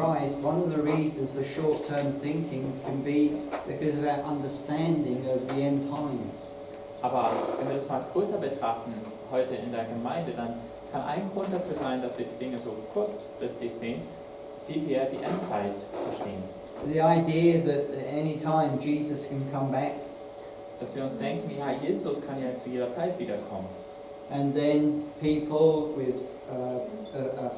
Christ, one of the reasons for short-term thinking can be because of our understanding of the end times. Aber wenn wir das mal größer betrachten, heute in der Gemeinde, dann kann ein Grund dafür sein, dass wir die Dinge so kurzfristig sehen, die wir die Endzeit verstehen. The idea that at any time Jesus can come back, Dass wir uns denken, ja, Jesus kann ja zu jeder Zeit wiederkommen. and then people with a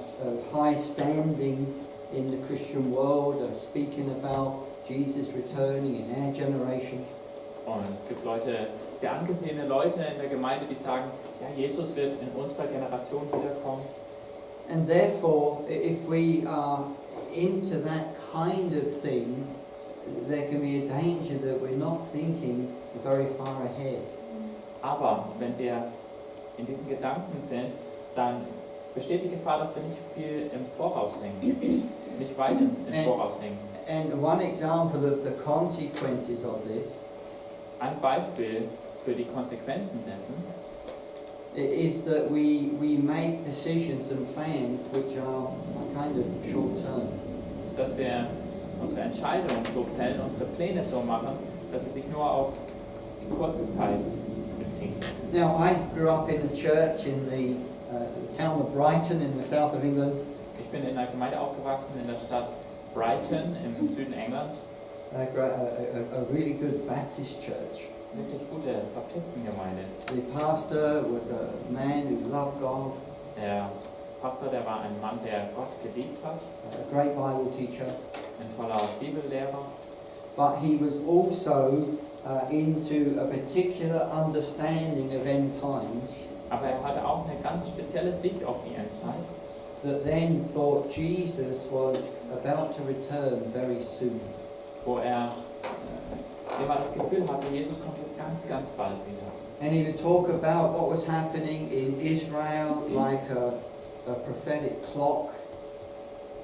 high standing in the Christian world are speaking about Jesus returning in our generation. Und es gibt Leute, sehr angesehene Leute in der Gemeinde, die sagen, ja, Jesus wird in unserer Generation wiederkommen. And therefore, if we are into that kind of thing, there can be a danger that we're not thinking very far ahead. Aber wenn wir in diesen Gedanken sind, dann besteht die Gefahr, dass wir nicht viel im Voraus denken, nicht weit im Voraus denken. And one example of the consequences of this Ein Beispiel für die Konsequenzen dessen is that we make decisions and plans which are kind of short term. ist, dass wir unsere Entscheidungen so fällen, unsere Pläne so machen, dass sie sich nur auf die kurze Zeit beziehen. Now, I grew up in a church in the town of Brighton in the south of England. Ich bin in einer Gemeinde aufgewachsen in der Stadt Brighton im Süden England. A really good Baptist church. Wirklich gute Baptistengemeinde. The pastor was a man who loved God, Der Pastor, der war ein Mann, der Gott geliebt hat, a great Bible teacher, ein toller Bibellehrer. but he was also into a particular understanding of end times Aber er hatte auch eine ganz spezielle Sicht auf die Endzeit, that then thought Jesus was about to return very soon. wo er immer das Gefühl hatte, Jesus kommt jetzt ganz, ganz bald wieder. And he would talk about what was happening in Israel like a prophetic clock.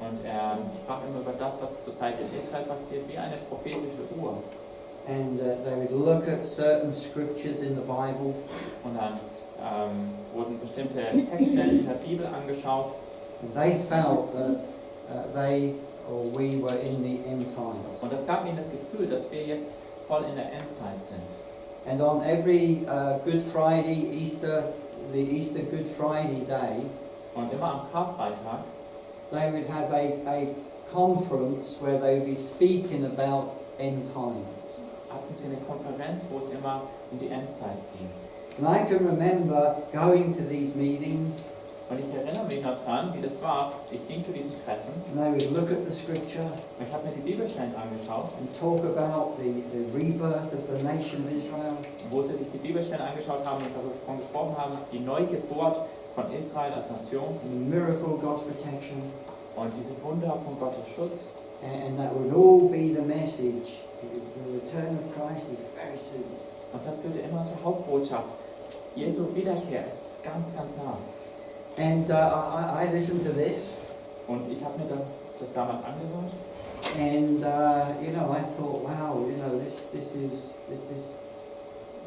Und er sprach immer über das, was zurzeit in Israel passiert, wie eine prophetische Uhr. And they would look at certain scriptures in the Bible, Und dann wurden bestimmte Textstellen in der Bibel angeschaut. and they felt that we were in the end times. Und das gab ihnen das Gefühl, dass wir jetzt voll in der Endzeit sind. And on every Good Friday, the Easter Good Friday day, Und immer am Karfreitag they would have a conference where they would be speaking about end times. hatten sie eine Konferenz, wo es immer um die Endzeit ging. And I can remember going to these meetings, Und ich erinnere mich noch dran, wie das war. Ich ging zu diesen Treffen and they would look at the scripture und ich habe mir die Bibelstellen angeschaut, and talk about the rebirth of the nation of Israel. wo sie sich die Bibelstellen angeschaut haben und davon gesprochen haben, die Neugeburt von Israel als Nation And the miracle of God's protection, und diese Wunder von Gottes Schutz. and that would all be the message. The return of Christ is very soon. Und das führte immer zur Hauptbotschaft. Jesu Wiederkehr ist ganz, ganz nah. And I listened to this, Und ich habe mir das damals angehört. and I thought, wow, this is,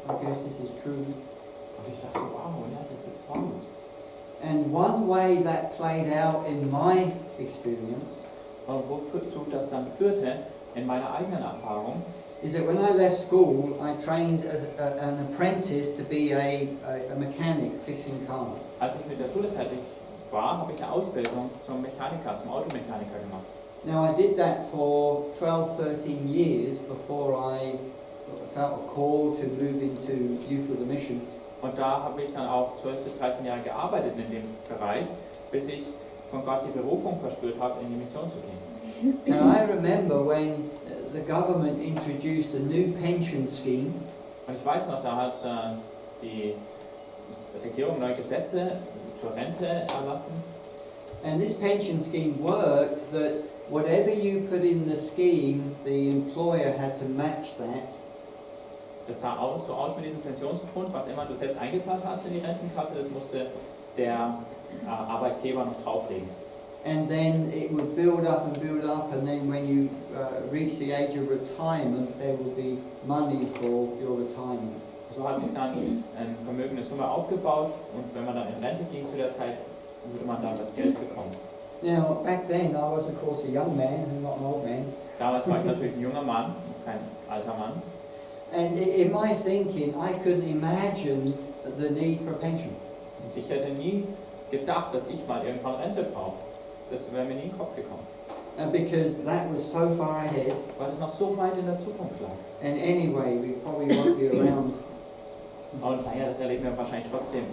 I guess this is true. Und ich dachte, wow, ja, das ist wahr. And one way that played out in my experience Und wozu das dann führte, in meiner eigenen Erfahrung, is that when I left school, I trained as an apprentice to be a mechanic fixing cars. als ich mit der Schule fertig war, habe ich eine Ausbildung zum Mechaniker, zum Automechaniker gemacht. Now I did that for 12, 13 years before I felt a call to move into Youth with a Mission. Und da habe ich dann auch 12 bis 13 Jahre gearbeitet in dem Bereich, bis ich von Gott die Berufung verspürt habe, in die Mission zu gehen. And I remember when the government introduced a new pension scheme. Und ich weiß noch, da hat die Regierung neue Gesetze zur Rente erlassen. And this pension scheme worked that whatever you put in the scheme, the employer had to match that. Das sah auch so aus mit diesem Pensionsfonds, was immer du selbst eingezahlt hast in die Rentenkasse, das musste der Arbeitgeber noch drauflegen. And then it would build up, and then when you reach the age of retirement, there would be money for your retirement. So hat sich dann eine vermögende Summe aufgebaut und wenn man dann in Rente ging zu der Zeit, würde man dann das Geld bekommen. Now, back then I was of course a young man and not an old man. Damals war ich natürlich ein junger Mann, kein alter Mann. And in my thinking, I couldn't imagine the need for a pension. Und ich hätte nie gedacht, dass ich mal irgendwann Rente brauche. Das wäre mir nie in den Kopf gekommen. Because that was so far ahead. Weil es noch so weit in der Zukunft lag. And anyway, we probably won't be around. Und naja, das erleben wir wahrscheinlich trotzdem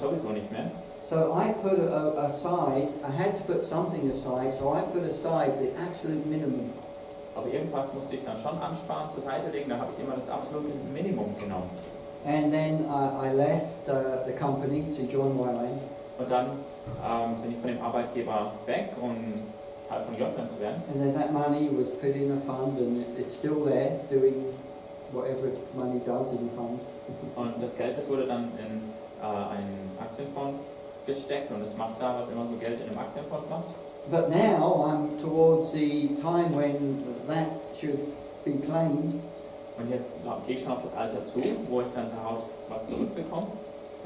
sowieso nicht mehr. So I put aside, I had to put something aside, so I put aside the absolute minimum. Aber irgendwas musste ich dann schon ansparen, zur Seite legen, da habe ich immer das absolute Minimum genommen. And then I left the company to join YLAN. Und dann bin ich von dem Arbeitgeber weg, um Teil von Jotland zu werden. And then that money was put in a fund and it's still there doing whatever money does in the fund. Und das Geld, das wurde dann in einen Aktienfonds gesteckt und es macht da, was immer so Geld in einem Aktienfonds macht. But now I'm towards the time when that should be claimed. Und jetzt gehe ich schon auf das Alter zu, wo ich dann daraus was zurückbekomme.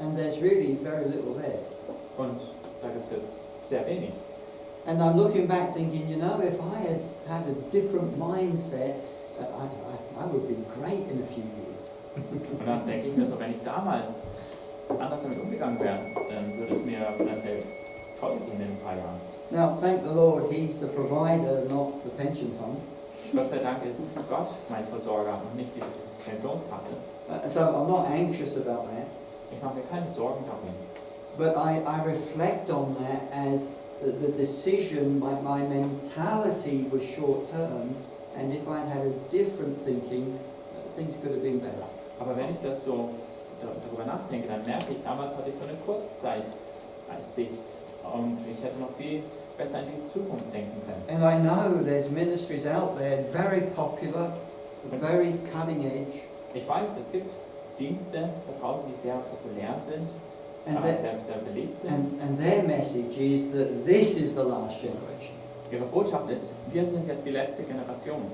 And there's really very little there. Und da gibt es jetzt sehr wenig. And I'm looking back thinking, you know, if I had a different mindset, I would be great in a few years. Und dann denke ich mir so, wenn ich damals anders damit umgegangen wäre, dann würde es mir finanziell toll gehen in ein paar Jahren. Now, thank the Lord, He's the provider, not the pension fund. Gott sei Dank ist Gott mein Versorger und nicht diese Pensionskasse. So I'm not anxious about that. Ich mache mir keine Sorgen darum. But I reflect on that as the decision, my mentality was short term, and if I'd had a different thinking, things could have been better. Aber wenn ich das so darüber nachdenke, dann merke ich, damals hatte ich so eine Kurzzeit-Sicht und ich hätte noch viel besser in die Zukunft denken können. And I know there's ministries out there, very popular, very cutting edge. Ich weiß, es gibt Dienste da draußen, die sehr populär sind, sehr beliebt sind. And their message is that this is the last generation. Ihre Botschaft ist, wir sind jetzt die letzte Generation.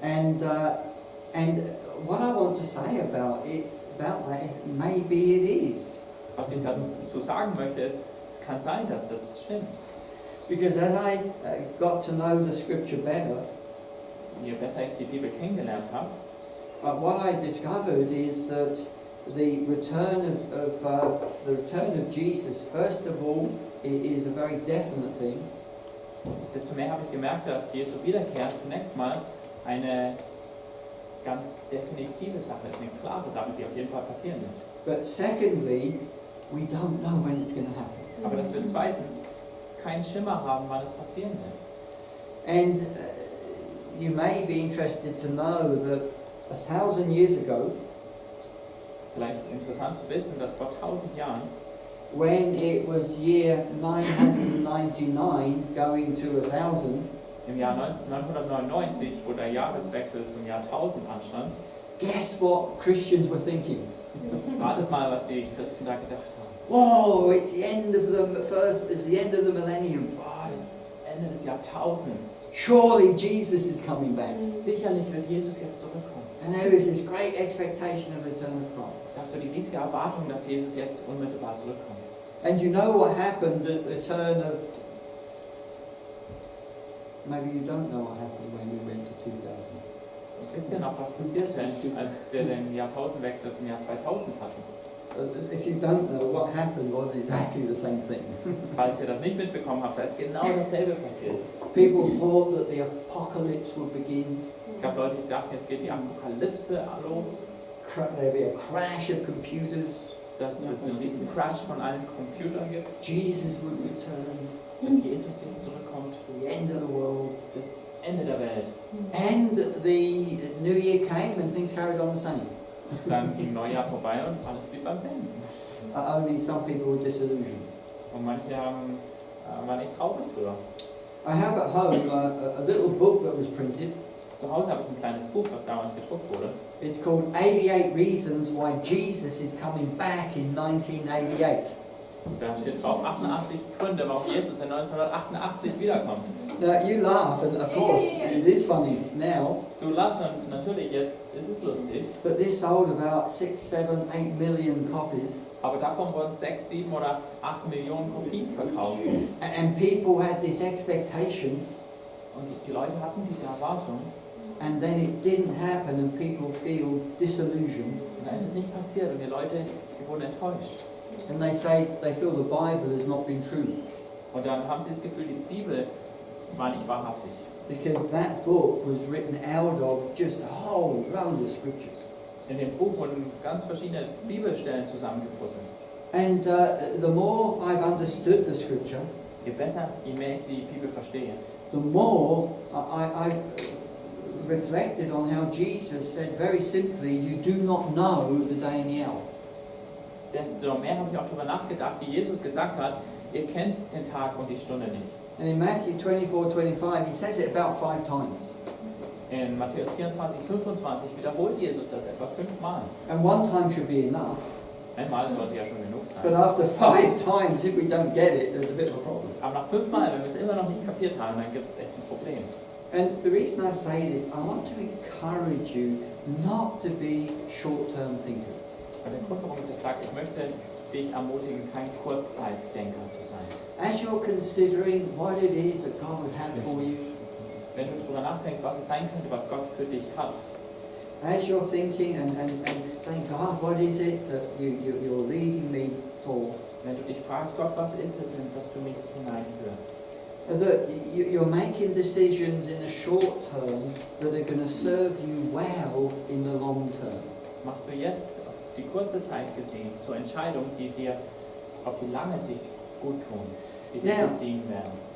And what I want to say about that is maybe it is. Was ich dazu sagen möchte ist, es kann sein, dass das stimmt. Because as I got to know the scripture better, Je besser ich die Bibel kennengelernt habe, what I discovered is that the return of Jesus, first of all, is a very definite thing. desto mehr habe ich gemerkt, dass Jesu Wiederkehr zunächst mal eine ganz definitive Sache ist, eine klare Sache, die auf jeden Fall passieren wird. But secondly, we don't know when it's going to happen. Aber dass wir zweitens keinen Schimmer haben, wann es passieren wird. And you may be interested to know that 1,000 years ago, Vielleicht interessant zu wissen, dass vor 1000 Jahren, when it was year 999 going to 1,000, im Jahr 999, wo der Jahreswechsel zum Jahr 1000 anstand, guess what Christians were thinking? ratet mal, was die Christen da gedacht haben. Whoa, it's the end of the millennium. Boah, das Ende des Jahrtausends. Surely Jesus is coming back. Sicherlich wird Jesus jetzt zurückkommen. And there is this great expectation of return of Christ. Es gab so die riesige Erwartung, dass Jesus jetzt unmittelbar zurückkommt. And you know what happened at the turn of... Maybe you don't know what happened when we went to 2000. Und wisst ihr noch, was passierte, als wir den Jahrtausendwechsel zum Jahr 2000 hatten? If you don't know, what happened was exactly the same thing. Falls ihr das nicht mitbekommen habt, da ist genau dasselbe passiert. People thought that the apocalypse would begin. Es gab Leute, die dachten, jetzt geht die Apokalypse los, There'd be a crash of computers. dass es einen riesen Crash von allen Computern gibt, Jesus would return. dass Jesus jetzt zurückkommt, The end of the world. das ist das Ende der Welt. And the new year came and things carried on the same. Dann ging Neujahr vorbei und alles blieb beim selben. Only some people were disillusioned. Und manche waren nicht traurig drüber. I have at home a little book that was printed. Zu Hause habe ich ein kleines Buch, was damals gedruckt wurde. It's called 88 Reasons Why Jesus is Coming Back in 1988. Da steht drauf 88 Gründe, warum Jesus in 1988 wiederkommt. Now you laugh, and of course it is funny now, Du lachst und natürlich jetzt ist es lustig, but this sold about 6, 7, 8 million copies, aber davon wurden 6, 7 oder 8 Millionen Kopien verkauft. and people had this expectation, Und die Leute hatten diese Erwartung and then it didn't happen, and people feel disillusioned, und dann ist es nicht passiert und die Leute die wurden enttäuscht. and they say they feel the Bible has not been true, Und dann haben sie das Gefühl, die Bibel war nicht wahrhaftig. because that book was written out of just a whole load of scriptures. In dem Buch wurden ganz verschiedene Bibelstellen zusammengepuzzelt. And the more I've understood the scripture, Je besser, je mehr ich die Bibel verstehe, the more I've reflected on how Jesus said very simply, you do not know the day and the hour. desto mehr habe ich auch darüber nachgedacht, wie Jesus gesagt hat, ihr kennt den Tag und die Stunde nicht. And in Matthew 24:25, he says it about 5 times. In Matthäus 24, 25 wiederholt Jesus das etwa 5-mal. And one time should be enough. Einmal sollte ja schon genug But sein. after 5 times, if we don't get it, there's a bit of a problem. Aber nach 5-mal, wenn wir es immer noch nicht kapiert haben, dann gibt es echt ein Problem. And the reason I say this, I want to encourage you not to be short-term thinkers. Und der Grund, warum ich das sage, ich möchte dich ermutigen, kein Kurzzeitdenker zu sein. As you're considering what it is that God would have for you, Wenn du darüber nachdenkst, was es sein könnte, was Gott für dich hat, as you're thinking and saying, God, what is it that you're leading me for? wenn du dich fragst, Gott, was ist es, in das du mich hineinführst? That you're making decisions in the short term that are going to serve you well in the long term. Machst du jetzt auf die kurze Zeit gesehen so Entscheidungen, die dir auf die lange Sicht gut tun, die dir Ja. gut dienen werden?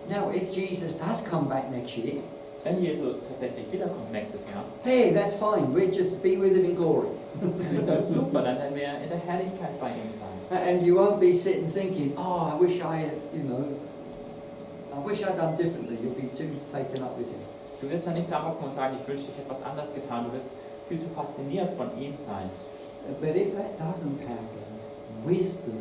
Now, if Jesus does come back next year, Wenn Jesus tatsächlich wiederkommt nächstes Jahr, hey, that's fine. We'll just be with him in glory. dann ist das super, dann werden wir in der Herrlichkeit bei ihm sein. And you won't be sitting thinking, oh, I wish I done differently. You'll be too taken up with him. Du wirst dann nicht da hocken und sagen, ich wünschte, ich hätte etwas anders getan. Du wirst viel zu fasziniert von ihm sein. But if that doesn't happen, wisdom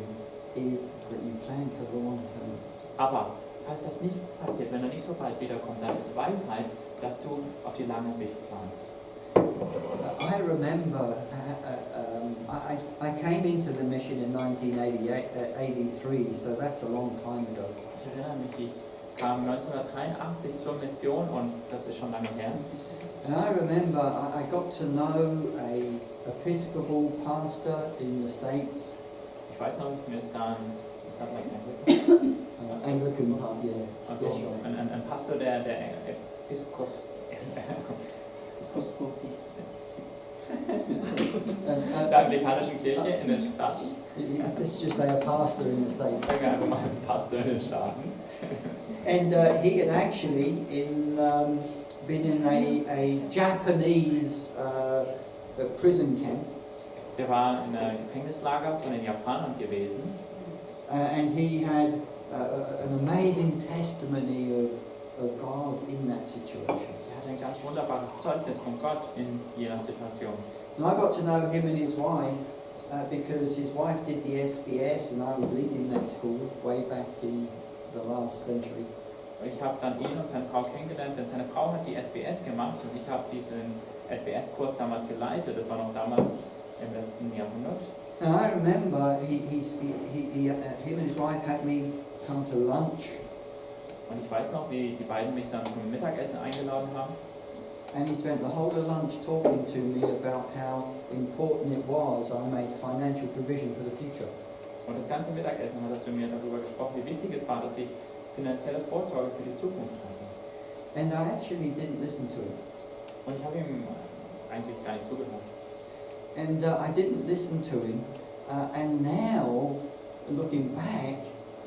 is that you plan for the long term. Aber falls das nicht passiert, wenn er nicht so bald wiederkommt, dann ist Weisheit, dass du auf die lange Sicht planst. I remember I came into the mission in 1983, so that's a long time ago. Ich erinnere mich, ich kam 1983 zur Mission und das ist schon lange her. And I remember I got to know a Episcopal pastor in the States, Ich weiß noch, mir ist da ein Anglican pub, yeah. also Yes, right. ein Pastor der der anglikanischen Kirche in den Staaten. Let's just say a pastor in the States. Sagen wir einfach mal ein Pastor in den Staaten. And he had actually been in a Japanese prison camp, Der war in einem Gefängnislager von den Japanern gewesen and he had an amazing testimony of God in that situation. Er hat ein ganz wunderbares Zeugnis von Gott in jener Situation. And I got to know him and his wife because his wife did the SBS and I was leading that school way back in the last century. Ich habe dann ihn und seine Frau kennengelernt, denn seine Frau hat die SBS gemacht und ich habe diesen SBS-Kurs damals geleitet. Das war noch damals im letzten Jahrhundert. And I remember him and his wife had me come to lunch, Und ich weiß noch, wie die beiden mich dann zum Mittagessen eingeladen haben. and he spent the whole of lunch talking to me about how important it was I made financial provision for the future. Und das ganze Mittagessen hat er zu mir darüber gesprochen, wie wichtig es war, dass ich finanzielle Vorsorge für die Zukunft hatte. And I actually didn't listen to him. Und ich habe ihm eigentlich gar nicht zugehört. And I didn't listen to him. And now, looking back,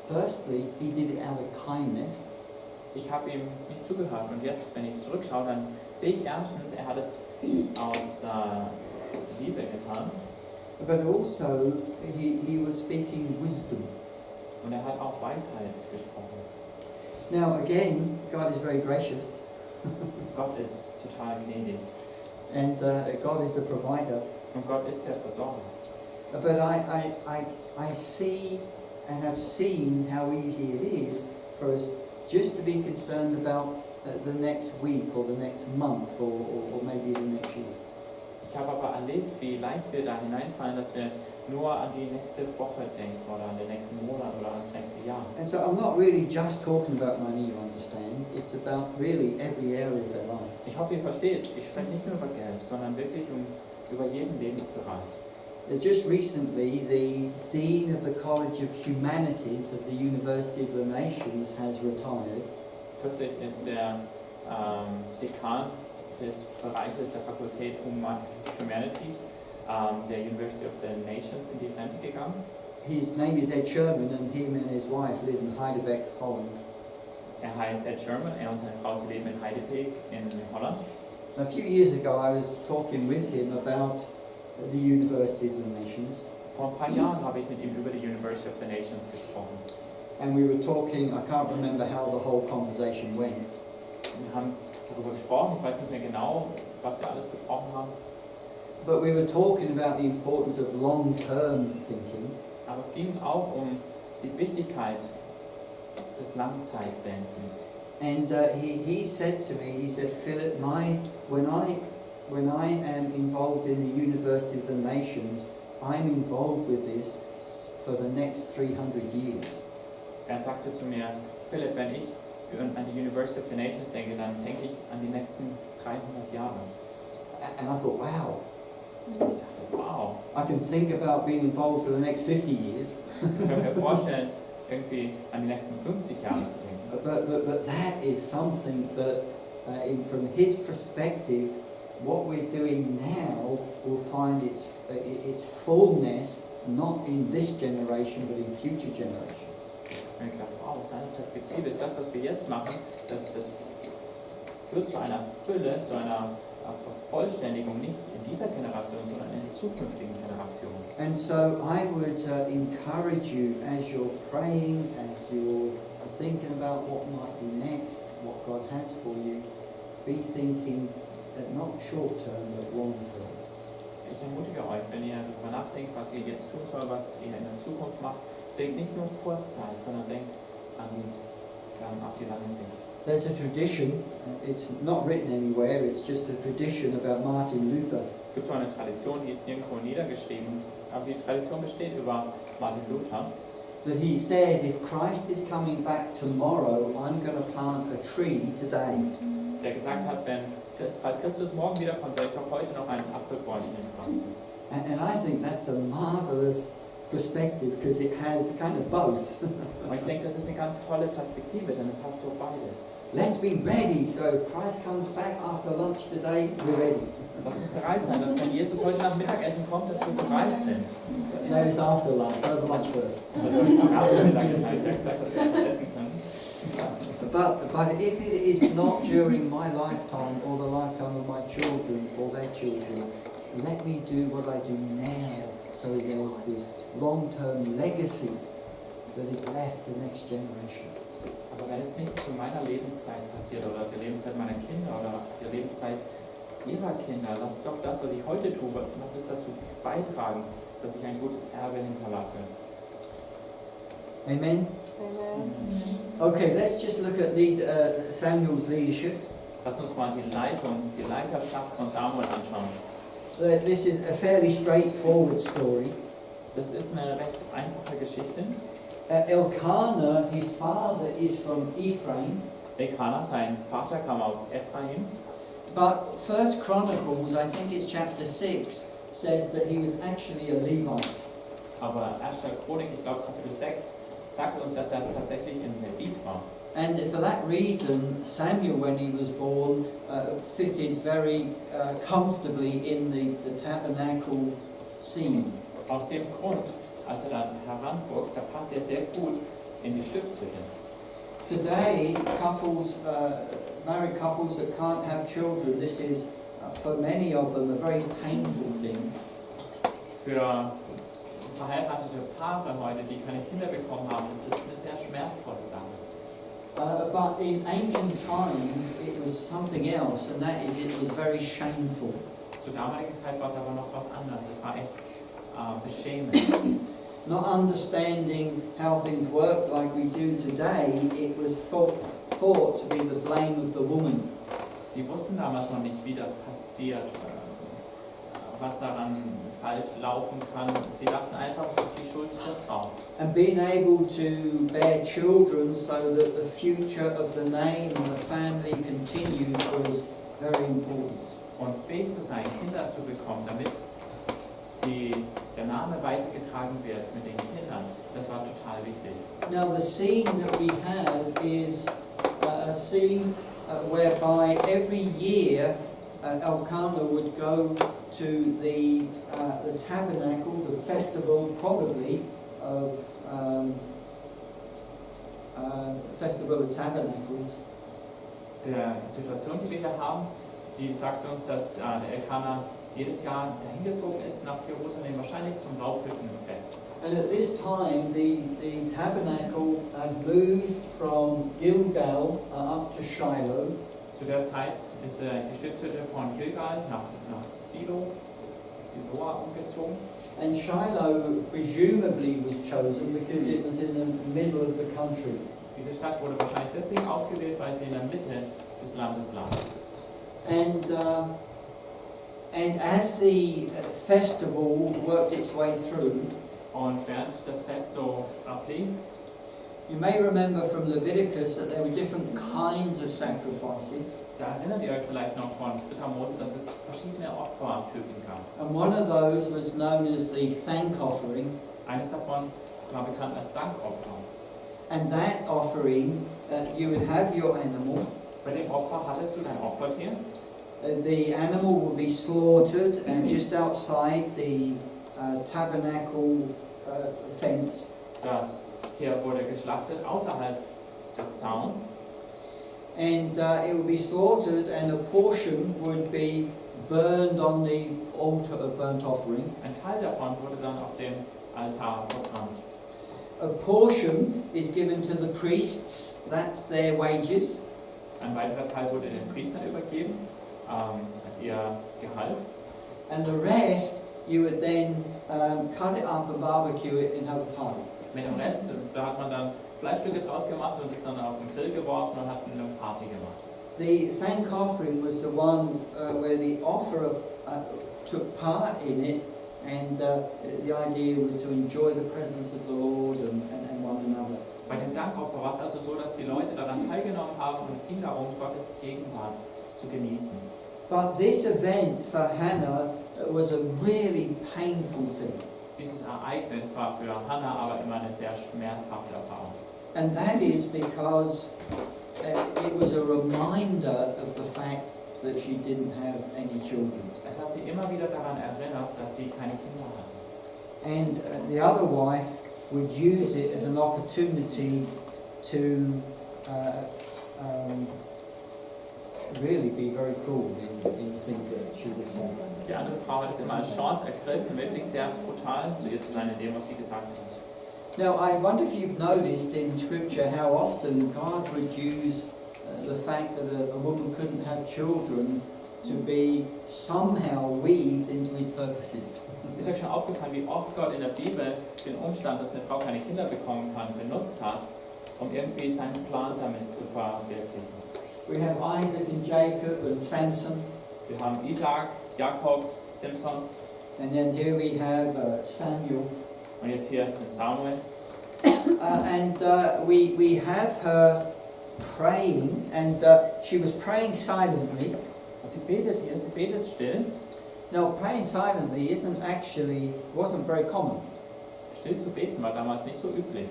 firstly, he did it out of kindness. Ich habe ihm nicht zugehört und jetzt, wenn ich zurückschaue, dann sehe ich erstens, er hat es aus Liebe getan But also, he was speaking wisdom. und er hat auch Weisheit gesprochen. Now, again, God is very gracious. Gott ist total gnädig And God is the provider. und Gott ist der Versorger. But I see and have seen how easy it is for us just to be concerned about the next week or the next month or maybe the next year. Ich habe aber erlebt, wie leicht wir da hineinfallen, dass wir nur an die nächste Woche denken oder an den nächsten Monat oder ans nächste Jahr. And so I'm not really just talking about money, you understand. It's about really every area of their life. Ich hoffe, ihr versteht, ich spreche nicht nur über Geld, sondern wirklich über jeden Lebensbereich. Just recently, the Dean of the College of Humanities of the University of the Nations has retired. Kürzlich ist der Dekan des Bereiches der Fakultät Humanities der University of the Nations in die Rente gegangen. His name is Ed Sherman, and him and his wife live in Heidelberg, Holland. Er heißt Ed Sherman, er und seine Frau, sie leben in Heidelberg in Holland. A few years ago, I was talking with him about the University of the Nations, Vor ein paar Jahren habe ich mit ihm über die University of the Nations gesprochen. and we were talking. I can't remember how the whole conversation went, Wir haben darüber gesprochen, ich weiß nicht mehr genau, was wir alles besprochen haben, but we were talking about the importance of long-term thinking. aber es ging auch um die Wichtigkeit des Langzeitdenkens. And he said to me, he said, Philip, when I am involved in the University of the Nations, I'm involved with this for the next 300 years. Er sagte zu mir, Philipp, wenn ich an die University of the Nations denke, dann denke ich an die nächsten 300 Jahre. And I thought, wow, Ich dachte, wow, I can think about being involved for the next 50 years. ich kann mir vorstellen, irgendwie an die nächsten 50 Jahre zu denken. But that is something that, from his perspective, what we're doing now will find its fullness not in this generation but in future generations. Und ich dachte, wow, aus seiner Perspektive ist das, was wir jetzt machen, das führt zu einer Fülle, zu einer Vervollständigung nicht in dieser Generation, sondern in zukünftigen Generationen. And so I would encourage you as you're praying, as you're thinking about what might be next, what God has for you, be thinking not short term but long term. Ich ermutige euch, wenn ihr darüber nachdenkt, was ihr jetzt tun soll, was ihr in der Zukunft macht, denkt nicht nur Kurzzeit, sondern denkt auf die lange Sicht. There's a tradition, it's not written anywhere, it's just a tradition about Martin Luther. Es gibt so eine Tradition, die ist nirgendwo niedergeschrieben, aber die Tradition besteht über Martin Luther, That he said, if Christ is coming back tomorrow, I'm going to plant a tree today. der gesagt hat, falls Christus morgen wiederkommt, soll ich doch heute noch einen Apfelbäumchen pflanzen. And I think that's a marvelous perspective because it has kind of both. Und ich denke, das ist eine ganz tolle Perspektive, denn es hat so beides. Let's be ready, so if Christ comes back after lunch today, we're ready. Lass uns bereit sein, dass wenn Jesus heute nach Mittagessen kommt, dass wir bereit sind. That is after lunch, over lunch first. Also nach der Mittageszeit, wie gesagt, dass wir schon essen können. But if it is not during my lifetime or the lifetime of my children or their children, let me do what I do now so there's this long-term legacy that is left the next generation. Aber wenn es nicht zu meiner Lebenszeit passiert oder der Lebenszeit meiner Kinder oder der Lebenszeit ihrer Kinder, lasst doch das, was ich heute tue, lass es dazu beitragen, dass ich ein gutes Erbe hinterlasse. Amen? Amen. Okay, let's just look at Samuel's leadership. Lass uns mal die Leiterschaft von Samuel anschauen. This is a fairly straightforward story. Das ist eine recht einfache Geschichte. Elkanah, his father, is from Ephraim. Elkanah, sein Vater, kam aus Ephraim. But First Chronicles, I think it's chapter 6, says that he was actually a Levite. Aber 1. Chronik, ich glaube Kapitel 6, sagt uns, dass er tatsächlich ein Levit war. And for that reason, Samuel, when he was born, fitted very comfortably in the tabernacle scene. Aus dem Grund, als er dann heranwuchs, da passt er sehr gut in die Stiftshütte. Today, married couples that can't have children, this is, for many of them, a very painful thing. Für verheiratete Paare heute, die keine Kinder bekommen haben, das ist eine sehr schmerzvolle Sache. But in ancient times, it was something else, and that is, it was very shameful. Zur damaligen Zeit war es aber noch was anderes. Es war echt beschämend. not understanding how things work like we do today, it was thought to be the blame of the woman. Die wussten damals noch nicht, wie das passiert, was daran falsch laufen kann. Sie dachten einfach, es ist die Schuld der Frau. And being able to bear children so that the future of the name and the family continues was very important. Und fähig zu sein, Kinder zu bekommen, damit der Name weitergetragen wird mit den Kindern, das war total wichtig. Now the scene that we have is a scene whereby every year Elkanah would go to the tabernacle, the festival probably of Festival of Tabernacles. Die Situation, die wir hier haben, die sagt uns, dass der Elkanah jedes Jahr dahin gezogen ist nach Jerusalem, wahrscheinlich zum Laubhüttenfest. And at this time, the tabernacle had moved from Gilgal up to Shiloh. Zu der Zeit ist die Stiftshütte von Gilgal nach Siloa umgezogen. And Shiloh presumably was chosen because it was in the middle of the country. Diese Stadt wurde wahrscheinlich deswegen ausgewählt, weil sie in der Mitte des Landes lag. And as the festival worked its way through, Und während das Fest so ablief, you may remember from Leviticus that there were different kinds of sacrifices. da erinnert ihr euch vielleicht noch von 3. Mose, dass es verschiedene Opfertypen gab. And one of those was known as the thank offering. Eines davon war bekannt als Dankopfer. And that offering, you would have your animal. Bei dem Opfer hattest du dein Opfertier. The animal would be slaughtered and just outside the tabernacle fence. Das Tier wurde geschlachtet außerhalb des Zauns. And it would be slaughtered and a portion would be burned on the altar of burnt offering. Ein Teil davon wurde dann auf dem Altar verbrannt. A portion is given to the priests, that's their wages. Ein weiterer Teil wurde den Priestern übergeben, als ihr Gehalt. And the rest, you would then cut it up and barbecue it and have a party. Mit dem Rest, da hat man dann Fleischstücke draus gemacht und ist dann auf den Grill geworfen und hat eine Party gemacht. The thank offering was the one where the offerer took part in it, and the idea was to enjoy the presence of the Lord and one another. Bei dem Dankopfer war es also so, dass die Leute daran teilgenommen haben und es ging darum, Gottes Gegenwart zu genießen. But this event for Hannah was a really painful thing. Dieses Ereignis war für Hannah aber immer eine sehr schmerzhafte Erfahrung. And that is because it was a reminder of the fact that she didn't have any children. Es hat sie immer wieder daran erinnert, dass sie keine Kinder hatte. And the other wife would use it as an opportunity to really be very cruel in the things that she would say. Die andere Frau hat es immer als Chance ergriffen, wirklich sehr brutal zu ihr zu sein in dem, was sie gesagt hat. Now, I wonder if you've noticed in Scripture how often God would use the fact that a woman couldn't have children to be somehow weaved into his purposes. Ist euch schon aufgefallen, wie oft Gott in der Bibel den Umstand, dass eine Frau keine Kinder bekommen kann, benutzt hat, um irgendwie seinen Plan damit zu verwirklichen? We have Isaac and Jacob and Samson. Wir haben Isaac, Jakob, Simson And then here we have Samuel. und jetzt hier den Samuel. We have her praying, and she was praying silently. Und sie betet hier, sie betet still. Now, praying silently wasn't very common. Still zu beten war damals nicht so üblich.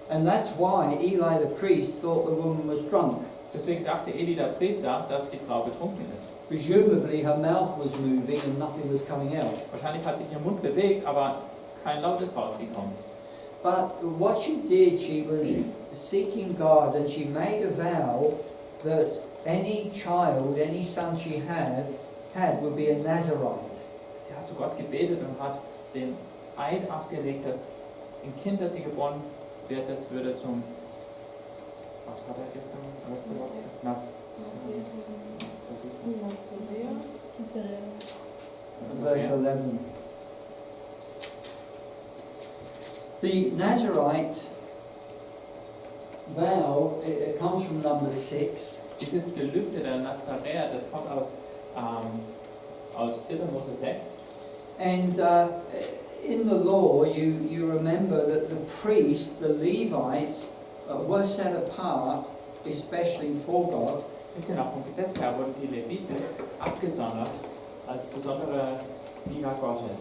And that's why Eli the priest thought the woman was drunk. Deswegen dachte Eli, der Priester, dass die Frau betrunken ist. Presumably her mouth was moving and nothing was coming out. Wahrscheinlich hat sich ihr Mund bewegt, aber kein Laut ist rausgekommen. But what she did, she was seeking God, and she made a vow that any child, any son she had would be a Nazarite. Sie hat zu Gott gebetet und hat den Eid abgelegt, dass ein Kind, das ihr geboren wird, das würde zum, was hat er gestern Verse 11. The Nazarite vow, it comes from number 6. Dieses Gelübde der Nazaräer, das kommt aus 4. Mose 6. And in the law, you remember that the priest, the Levites, were set apart, especially for God. Wisst ihr noch, vom Gesetz her wurden die Leviten abgesondert als besondere Diener Gottes.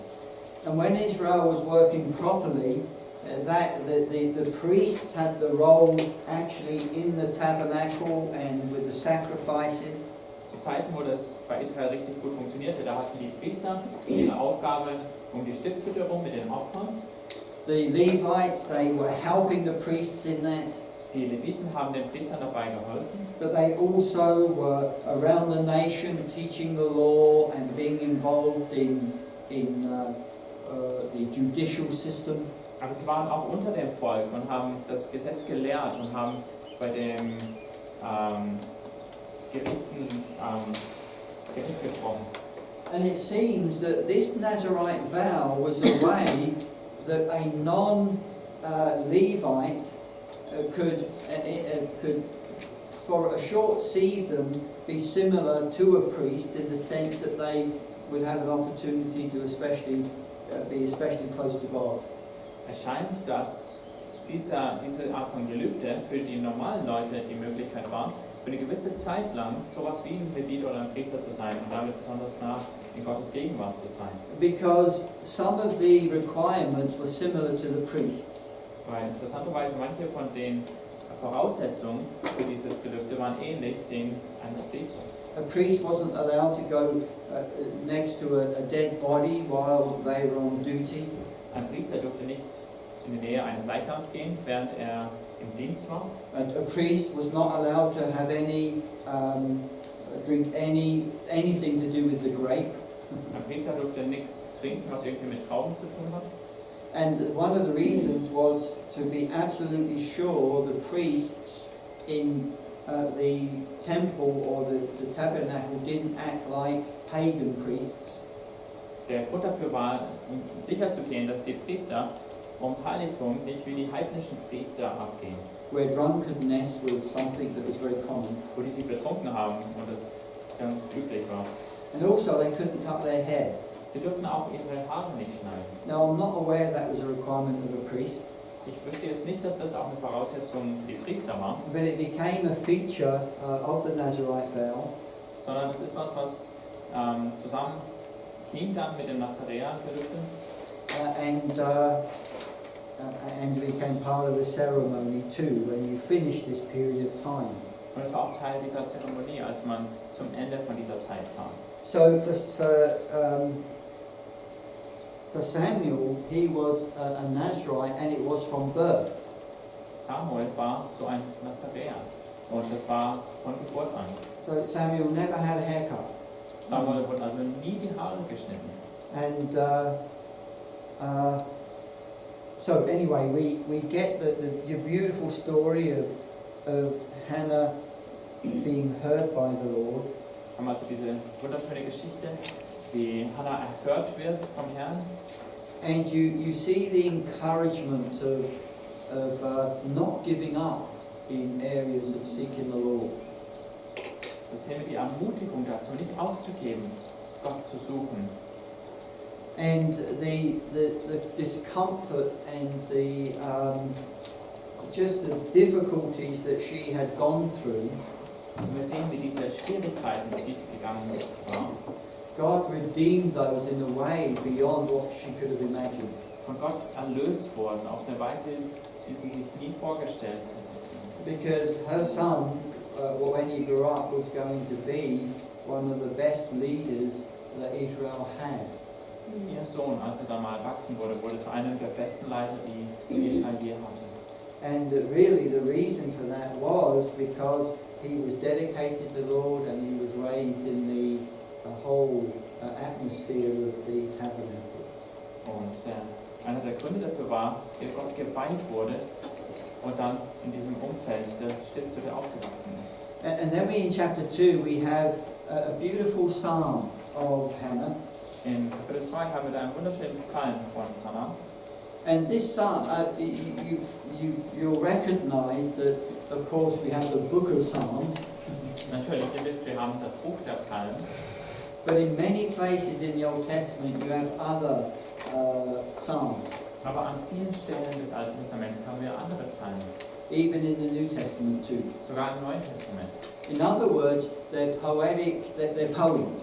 And when Israel was working properly, the priests had the role actually in the tabernacle and with the sacrifices. Zu Zeiten, wo das bei Israel richtig gut funktionierte, da hatten die Priester ihre Aufgabe um die Stiftshütte herum mit den Opfern. The Levites, they were helping the priests in that. Die Leviten haben den Priestern dabei geholfen. But they also were around the nation teaching the law and being involved in the judicial system. Aber sie waren auch unter dem Volk und haben das Gesetz gelehrt und haben bei den Gerichten Gericht gesprochen. And it seems that this Nazarite vow was a way that a non-Levite could, for a short season, be similar to a priest in the sense that they would have an opportunity to be especially close to God. Es scheint, dass diese Art von Gelübde für die normalen Leute die Möglichkeit war, für eine gewisse Zeit lang sowas wie ein Levit oder ein Priester zu sein und damit besonders nah in Gottes Gegenwart zu sein. Because some of the requirements were similar to the priests. Weil interessanterweise manche von den Voraussetzungen für dieses Gelübde waren ähnlich denen eines Priesters. A priest wasn't allowed to go next to a dead body while they were on duty. Ein Priester durfte nicht in die Nähe eines Leichnams gehen, während er im Dienst war. And a priest was not allowed to have drink anything to do with the grape. Ein Priester durfte nichts trinken, was irgendwie mit Trauben zu tun hat. And one of the reasons was to be absolutely sure the priests in the temple or the tabernacle didn't act like pagan priests. Der Grund dafür war, um sicher zu gehen, dass die Priester ums Heiligtum nicht wie die heidnischen Priester abgehen, Where drunkenness was something that was very common. wo die sich betrunken haben und das ganz üblich war. And also they couldn't cut their hair. Sie durften auch ihre Haare nicht schneiden. Now I'm not aware that was a requirement of a priest, Ich wüsste jetzt nicht, dass das auch eine Voraussetzung für die Priester war, but it became a feature of the Nazarite vow. sondern es ist was zusammen ging dann mit dem Nazaräer-Gelübde And became part of the ceremony too when you finish this period of time. und es war auch Teil dieser Zeremonie, als man zum Ende von dieser Zeit kam. So for Samuel, he was a Nazarite, and it was from birth. Samuel war so ein Nazaräer und das war von Geburt an. So Samuel never had a haircut. Samuel wurde also nie die Haare geschnitten. And so anyway, we get the beautiful story of Hannah being heard by the Lord. Haben also diese wunderschöne Geschichte, wie Hannah erhört wird vom Herrn. And you see the encouragement of not giving up in areas of seeking the Lord. Das sehen wir die Ermutigung dazu, nicht aufzugeben, Gott zu suchen. And the discomfort and just the difficulties that she had gone through. Und wir sehen, wie diese Schwierigkeiten, die sie gegangen war, God redeemed those in a way beyond what she could have imagined. von Gott erlöst wurden, auf eine Weise, die sie sich nie vorgestellt hätte. Because her son, when he grew up, was going to be one of the best leaders that Israel had. Ihr Sohn, als er dann mal erwachsen wurde, wurde zu einem der besten Leiter, die Israel je hatte. And really the reason for that was because he was dedicated to the Lord and he was raised in the whole atmosphere of the tabernacle. Und einer der Gründe dafür war, dass Gott geweiht wurde und dann in diesem Umfeld der Stiftshütte aufgewachsen ist. And then in chapter 2 we have a beautiful psalm of Hannah. In Kapitel 2 haben wir da einen wunderschönen Psalm von Hannah. And this psalm, you'll recognize that, of course, we have the book of Psalms. Natürlich, ihr wisst, wir haben das Buch der Psalmen. But in many places in the Old Testament, you have other psalms. Aber an vielen Stellen des Alten Testaments haben wir andere Psalmen. Even in the New Testament too. Sogar im Neuen Testament. In other words, they're poetic, they're poems.